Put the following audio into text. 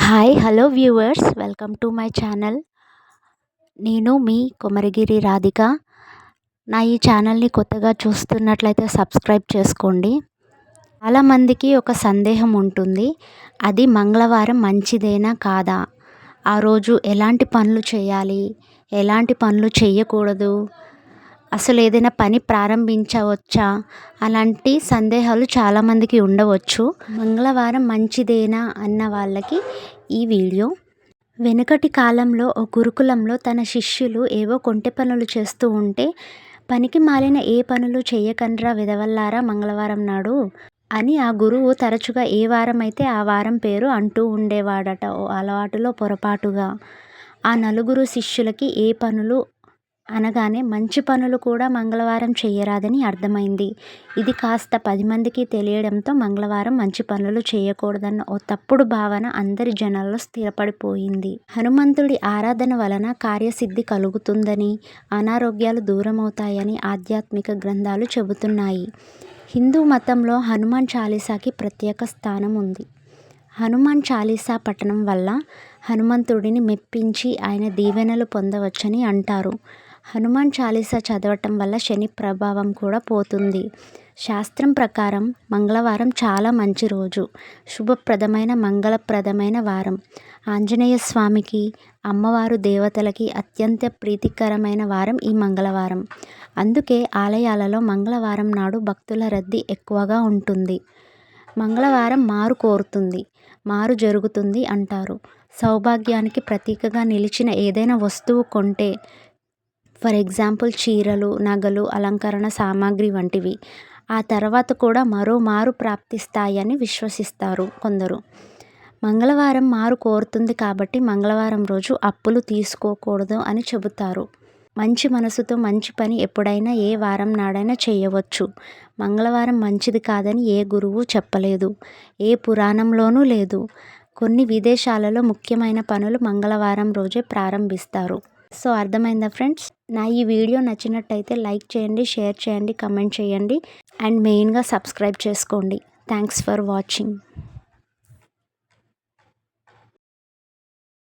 Hi hello viewers, welcome to my channel. నేను మీ కొమరగిరి రాధిక. నా ఈ ఛానల్ని కొత్తగా చూస్తున్నట్లయితే సబ్స్క్రైబ్ చేసుకోండి. చాలామందికి ఒక సందేహం ఉంటుంది, అది మంగళవారం మంచిదేనా కాదా, ఆ రోజు ఎలాంటి పనులు చేయాలి, ఎలాంటి పనులు చేయకూడదు, అసలు ఏదైనా పని ప్రారంభించవచ్చా, అలాంటి సందేహాలు చాలామందికి ఉండవచ్చు. మంగళవారం మంచిదేనా అన్న వాళ్ళకి ఈ వీడియో. వెనుకటి కాలంలో ఓ గురుకులంలో తన శిష్యులు ఏవో కొంటె పనులు చేస్తూ ఉంటే, పనికి మాలిన ఏ పనులు చేయకండ్రా విధవల్లారా మంగళవారం నాడు అని ఆ గురువు తరచుగా ఏ వారం అయితే ఆ వారం పేరు అంటూ ఉండేవాడట. ఓ అలవాటులో పొరపాటుగా ఆ నలుగురు శిష్యులకి ఏ పనులు అనగానే మంచి పనులు కూడా మంగళవారం చేయరాదని అర్థమైంది. ఇది కాస్త 10 మందికి తెలియడంతో మంగళవారం మంచి పనులు చేయకూడదన్న ఓ తప్పుడు భావన అందరి జనాల్లో స్థిరపడిపోయింది. హనుమంతుడి ఆరాధన వలన కార్యసిద్ధి కలుగుతుందని, అనారోగ్యాలు దూరమవుతాయని ఆధ్యాత్మిక గ్రంథాలు చెబుతున్నాయి. హిందూ మతంలో హనుమాన్ చాలీసాకి ప్రత్యేక స్థానం ఉంది. హనుమాన్ చాలీసా పఠనం వల్ల హనుమంతుడిని మెప్పించి ఆయన దీవెనలు పొందవచ్చని అంటారు. హనుమాన్ చాలీసా చదవటం వల్ల శని ప్రభావం కూడా పోతుంది. శాస్త్రం ప్రకారం మంగళవారం చాలా మంచి రోజు, శుభప్రదమైన మంగళప్రదమైన వారం. ఆంజనేయ స్వామికి, అమ్మవారు దేవతలకి అత్యంత ప్రీతికరమైన వారం ఈ మంగళవారం. అందుకే ఆలయాలలో మంగళవారం నాడు భక్తుల రద్దీ ఎక్కువగా ఉంటుంది. మంగళవారం మారు కోరుతుంది, మారు జరుగుతుంది అంటారు. సౌభాగ్యానికి ప్రతీకగా నిలిచిన ఏదైనా వస్తువు కొంటే, ఫర్ ఎగ్జాంపుల్ చీరలు, నగలు, అలంకరణ సామాగ్రి వంటివి, ఆ తర్వాత కూడా మరో మారు ప్రాప్తిస్తాయని విశ్వసిస్తారు కొందరు. మంగళవారం మారు కోరుతుంది కాబట్టి మంగళవారం రోజు అప్పులు తీసుకోకూడదు అని చెబుతారు. మంచి మనసుతో మంచి పని ఎప్పుడైనా ఏ వారం నాడైనా చేయవచ్చు. మంగళవారం మంచిది కాదని ఏ గురువు చెప్పలేదు, ఏ పురాణంలోనూ లేదు. కొన్ని విదేశాలలో ముఖ్యమైన పనులు మంగళవారం రోజే ప్రారంభిస్తారు. సో అర్థమైందా ఫ్రెండ్స్? నా ఈ వీడియో నచ్చినట్టయితే లైక్ చేయండి, షేర్ చేయండి, కమెంట్ చేయండి అండ్ మెయిన్గా సబ్స్క్రైబ్ చేసుకోండి. Thanks for watching.